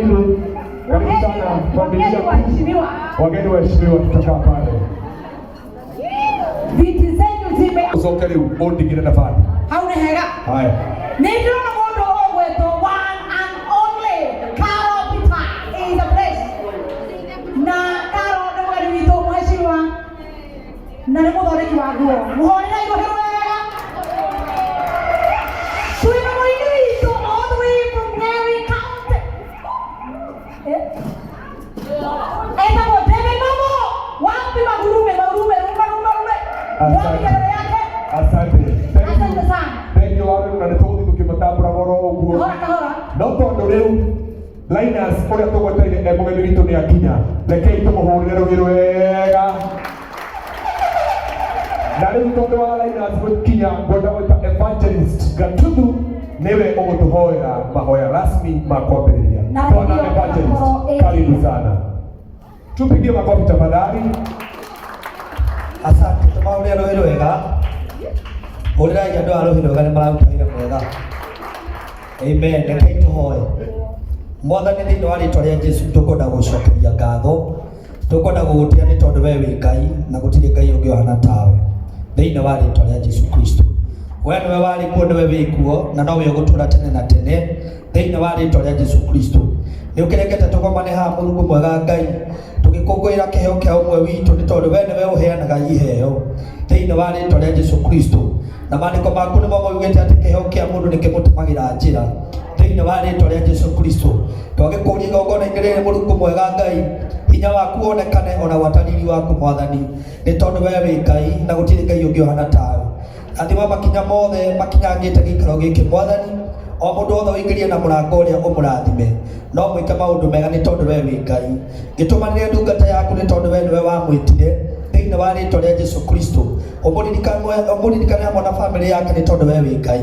karibu sana familia. Wageni waheshimiwa, tutakaa pale. Viti zenyu zime Usokeli bodi gine nafani. Hauna hega. Haya. Ndio ngondo ogweto one and only Carol Peter is the place. Na Carol ndo wali wito mheshimiwa. Na nemo dole kiwaguo. Muhorera iko hega. Tuina moini so all the way from Mary County. Esa boteme mamo. Wapi magurume. Asante. Asante sana. Thank you all na nitothi tukimatambura goro uguo. Hora. No tondu riu Linus uria tugweteire mugeni witu ni akinya. Rekei tumuhurire rugiro wega. Na riu tondu wa Linus gukinya gwenda gwita Evangelist Gatuthu niwe ugutuhoera mahoya rasmi ma kwambĩrĩria. Bwana Evangelist, karibu sana. Tupigie makofi tafadhali. Asante tumaurira rwiro wega. Urira andu a rwiro wega ni mararutaire mwega. Amen. Rekei tuhoe. Mwathani thiini wa ritwa ria Jesu tukwenda gucokeria ngatho. Tukwenda gugutia ni tondu we wi Ngai na gutiri Ngai ungi ohana tawe. Thiini wa ritwa ria Jesu Kristo. We niwe wari kuo niwe wi kuo na nowe ugutura tene na tene. Thiini wa ritwa ria Jesu Kristo. Ni ukirekete tugomane ha Mulungu mwega Ngai. Tugikungwira kiheo kia umwe witu ni tondu we niwe uheanaga iheo. Thiini wa ritwa ria Jesu Kristo. Na maandiko maku nimo moigite ati kiheo kia mundu nikimutumagira njira. Thiini wa ritwa ria Jesu Kristo. Twagikuria igongona-inĩ rĩrĩ Mulungu mwega Ngai, hinya waku wonekane ona watariri waku Mwathani, ni tondu we wi Ngai na gutiri Ngai ungi ohana tawe. Athima makinya mothe makinyangite gikaro giki Mwathani, o mundu wothe uingirie na murango uria umurathime, no mwike maundu mega ni tondu we wi Ngai. Gitumanire ndungata yaku ni tondu we niwe wamwitire. Thiini wa ritwa ria Jesu Kristo. Umuririkane hamwe na family yake ni tondu we wi Ngai.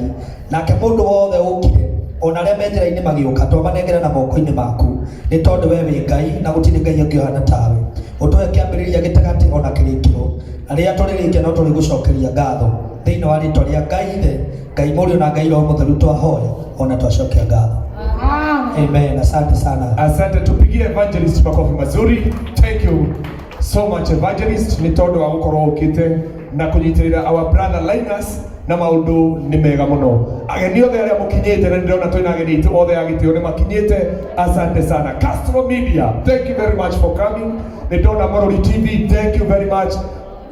Nake mundu wothe ukire ona ria menjera-ini magiuka twamanengera na moko-ini maku ni tondu we wi Ngai na gutiri Ngai ungi ohana tawe. Utuhe kiambiriria gitagati ona kirikiro, na ria turirikia no turi gucokeria ngatho thiini wa ritwa ria Ngai Ithe, Ngai Mũriũ na Ngai Roho Mũtheru twahoya ona twacokia ngatho. Amen. Asante sana. Asante, tupigie Evangelist makofi mazuri. Thank you so much Evangelist, ni tondu wa gukorwo ukite na kunyitirira our brother Linus na maundu ni mega muno. Ageni othe aria mukinyite na ndirona twina ageni itu othe agitio ni makinyite. Asante sana. Castro Media, thank you very much for coming. Nindona Morori TV, thank you very much.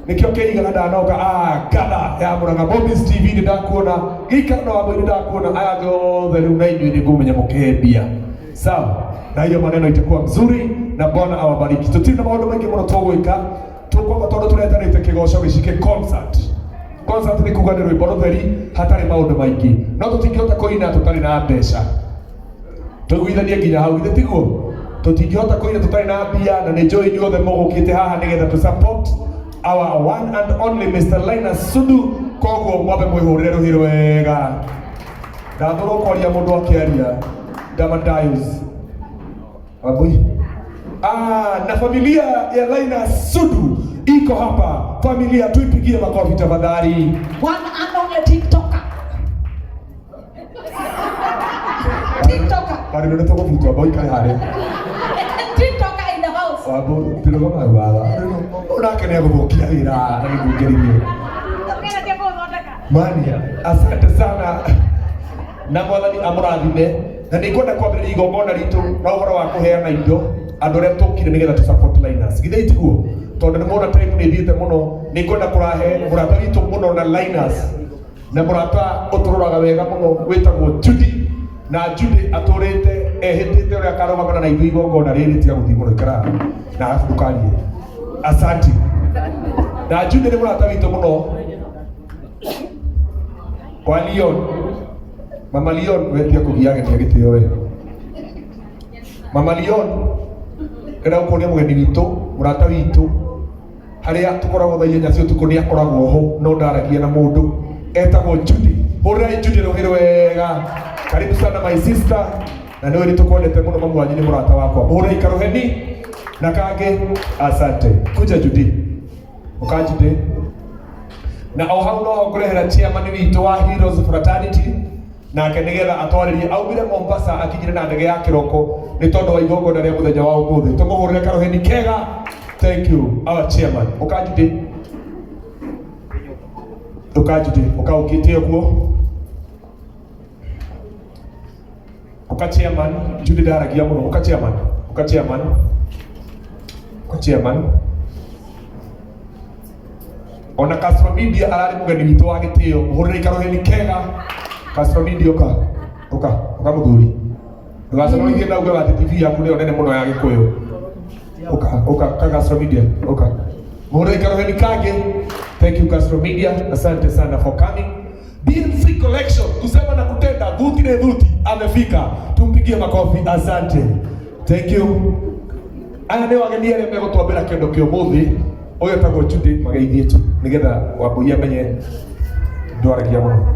Nikio keiga ndanoka gada ya Murang'a Bobby's TV ni ndakuona gikano wabo ni ndakuona aya gothe riu na inyuĩ ni ngumenya mukembia. Sawa, na hiyo maneno itakuwa mzuri na Bwana awabariki. Tutiri na maundu maingi muno tugwika, tukwamba tondu turetanite kigoco gicike concert. Concert ni kuga ni rwimbo rutheri hatari maundu maingi, no tutingihota kuina tutari na mbeca. Tuguithanie nginya hau ithe tiguo, tutingihota kuina tutari na mbia, na ni njui inyuothe mugukite haha nigetha tu support our one and only Mr. Linus Sudu. Koguo mwambe mwihurire ruhiro wega. Ndathurwo kwaria mundu akiaria Damadayus Abui. Na familia ya Linus Sudu iko hapa. Familia, tuipigie makofi tafadhali. One and only TikToker. TikToker. Bari ndio nataka kufuta boy kai hare. TikToker in the house. Wabo pilo kama baba. Unakene kubokia ira na kugerimio. Mania, asante sana. Na Mwathani amurathime. Na nikwenda kwambĩrĩria igongona ritu na ũhoro wa kũheana indo andũ arĩa tũkire nĩgetha tu support Linus. Githĩ tiguo? Tondũ nĩ mũndũ time nĩ thiĩte mũno, nikwenda kũrahe mũrata witũ mũno na Linus. Na mũrata ũtũrũraga wega mũno wĩtagwo Judy. Na Judy atũrĩte ehĩtĩte ũrĩa akarũgamana na ithuĩ igongona rĩrĩ tiga gũthiĩ mũno ikara na ndũkarie. Asante. Na Judy nĩ mũrata witũ mũno. Kwa Leon. Mama Leon, wewe pia kugiage ni gitio we. Mama Leon, era ukonia mugeni witu, murata witu. Haria tukoragwo thaia nyacio tukonia koragwo ho, no ndaragia na mundu. Etagwo Judy. Hurrai Judy ruhiro wega. Karibu sana my sister. Na niwe nitukwendete muno mamu wanyu ni murata wakwa. Hurrai karuheni na kage. Asante. Kuja Judy. Ukajude. Na o hau no ngurehera chairman witu wa Heroes Fraternity. Na akenigetha atwarĩrie aumire Mombasa akinyire na ndege ya kiroko nĩ tondũ wa igongona rĩa mũthenya wa ũmũthĩ. Tũmũhũrĩre karoheni kega. Thank you our chairman. Ũkanjũdĩ ũkaũkĩte ũguo. Uka chairman, Judy ndaragia mũno. Uka chairman. Ona Castro Media ararĩ mũgeni witũ wa gĩtĩo. Mũhũrĩre karoheni kega. Castro Media ũka mũthuri. Ndũgaconorithie na uge atĩ TV yaku nĩyo nene mũno ya Gĩkũyũ. Ũka Castro Media, ũka. Mũhũrĩre karoheni kangĩ. Thank you Castro Media. Asante sana for coming. BNC Collection, kusema na kutenda, dhuti ni dhuti, amefika. Tumpigie makofi, asante. Thank you. Aya nĩ wageni arĩa megũtwambĩra kĩndũ kĩa ũmũthĩ. Ũyũ etagwo Judy Mageithie tu, nĩgetha Wambũi amenye ndwaragia mũno.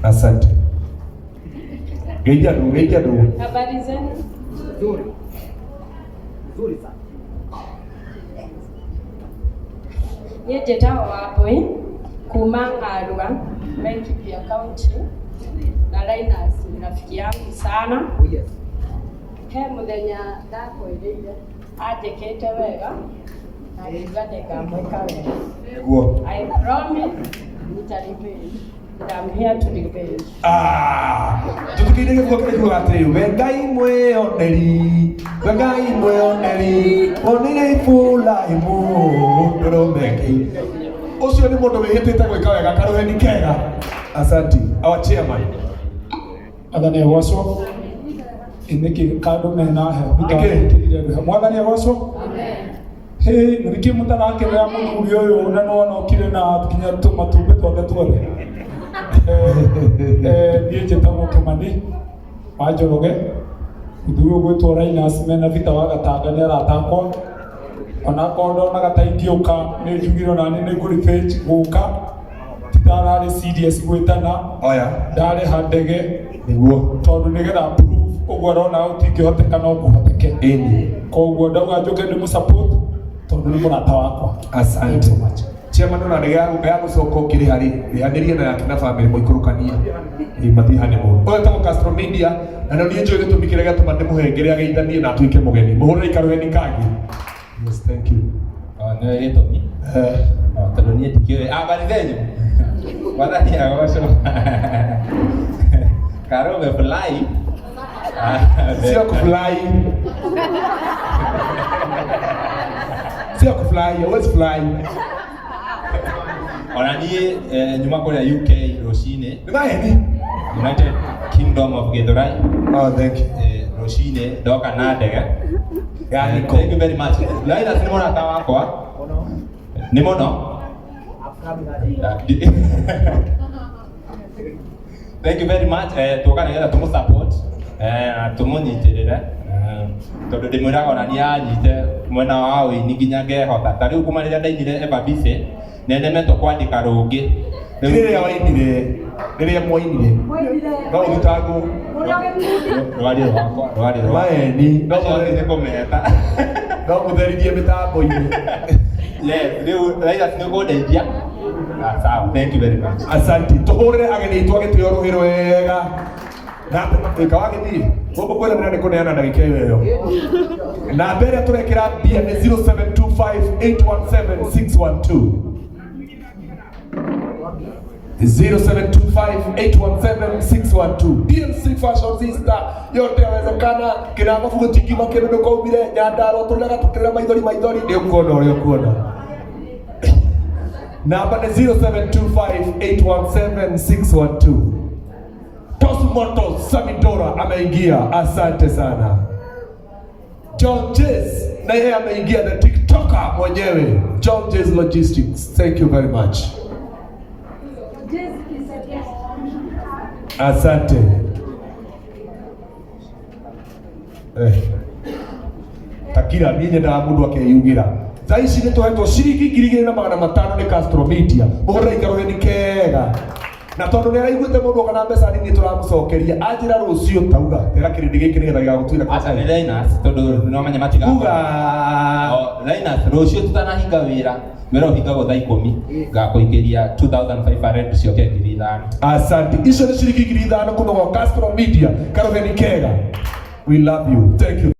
Asante. Geithia andũ. Habari zenu? Nzuri sana. Niĩ njĩtagwo Wambũi kuma Ng'aruga, Laikipia County, na Linus ni rafiki yangu sana. He mũthenya ndakwĩrĩire anjĩkĩte wega na ngiuga ngamwĩka wega. I promise nitarepay. I'm here to repay. Tutukire gĩkuo kĩrĩkuo atĩrĩ, we Ngai mwĩoneri, onire ibũra imũ ndũrũmeki. Ũcio nĩ mũndũ wĩhĩtĩte gwĩka wega, karoheni kega. Asante. Our chairman. Mwathani agocwo. Nĩkĩ kandũ mena he Mwathani agocwo. Hĩ nĩkĩ mũtarakĩrĩra mũthuri ũyũ na no okire na kinya tũmatumbĩ twake tuothe. Niĩ njĩtagwo Kĩmani wa Njoroge. Mũthuri ũgwĩtwo Linus mena bita wa Gatanga nĩ aratakwo. Ona kondo na gataingĩũka nĩ njugire nani nĩ ngũrĩ page gũka. Titararĩ serious gwĩtana. Ndarĩha ndege nĩguo tondũ nĩgetha proof ũguo arona ũtingĩhoteka no kũhoteke. Koguo ndauga njũke ndĩmũ-support tondũ nĩ mũrata wakwa. Asante so much. Chairman ona ndege ya gũcoka ũkĩrĩ harĩ rĩhanĩrie na yake na family mũikũrũkanie mathiĩ honeymoon. Ũyũ etagwo Castro Media na nĩ njũĩ gĩtũmi kĩrĩa gĩatũma ndĩmũhengere ageithanie na atuĩke mũgeni. Mũhũrĩre karoheni kangĩ. Yes, thank you. Nĩ gĩtũmi tondũ niĩ ndikĩũĩ. Habari zenyu? Mwathani agocwo. Karo umefly? Sio kufly. Sio kufly, always fly. Ona niĩ nyuma kũrĩa UK rũcinĩ. Nĩ maheni? United Kingdom of Githurai. Oh, thank you. Rũcinĩ ndoka na ndege. Thank you very much. Linus nĩ mũrata wakwa. Nĩ mũno. Thank you very much. Tuoka nĩgetha tũmũ-support na tũmũnyitĩrĩre tondũ ndĩmwĩraga ona niĩ anyite mwena wa ũini nginya ngehota. Ta rĩu kuma rĩrĩa ndainire Ever-Busy nĩ nemetwo kwandĩka rũngĩ. Rĩrĩa wainire, rĩrĩa mwainire no ũthitangwo rwarĩ rwakwa maheni nĩ kũmeta no mũtherithie mĩtambo-inĩ. Yes, rĩu Linus nĩ ũkũndeithia. Sawa, thank you very much. Asante. Tũhũrĩre ageni aitũ a gĩtĩo rũhĩ rwega. Na ĩka wagĩthiĩ gũkũ kwĩranĩra nĩ kũneana ndagĩka ĩyo. Na mbere tũrekĩra mbia nĩ 0725817612. 0725817612. BNC Fashion Sister yote yawezekana. Kina mafugo tikima kĩndũ ndũkaumire Nyandarua tũrĩraga tũkĩrĩra maithori nĩ ũkuona ũrĩa ũkuona. Namba ni 0725817612. Tosmoto Samidora ameingia, asante sana. John Jez na yeye ameingia, the TikToker mwenyewe. John Jez Logistics, thank you very much. Asante. Takira niye na mundu akeyugira. Thaa ici nĩ tũhetwo ciringi 2,500 nĩ Castro Media. Mũhũrĩre karoheni kega. Na tondũ nĩ araiguĩte mũndũ kana mbeca nini tũramũcokeria, anjĩra rũciũ tauga tera kĩrĩndĩ gĩkĩ nĩgetha gĩgagũtuĩra aca nĩ Linus tondũ no menya matiga Linus rũciũ tutanahinga wĩra ũhingagwo thaa 10 ngakũingĩria 2,500 cioke 5,000. Asante. Icio nĩ ciringi 5,000 kuuma gwa Castro Media. Karoheni kega. We love you. Thank you.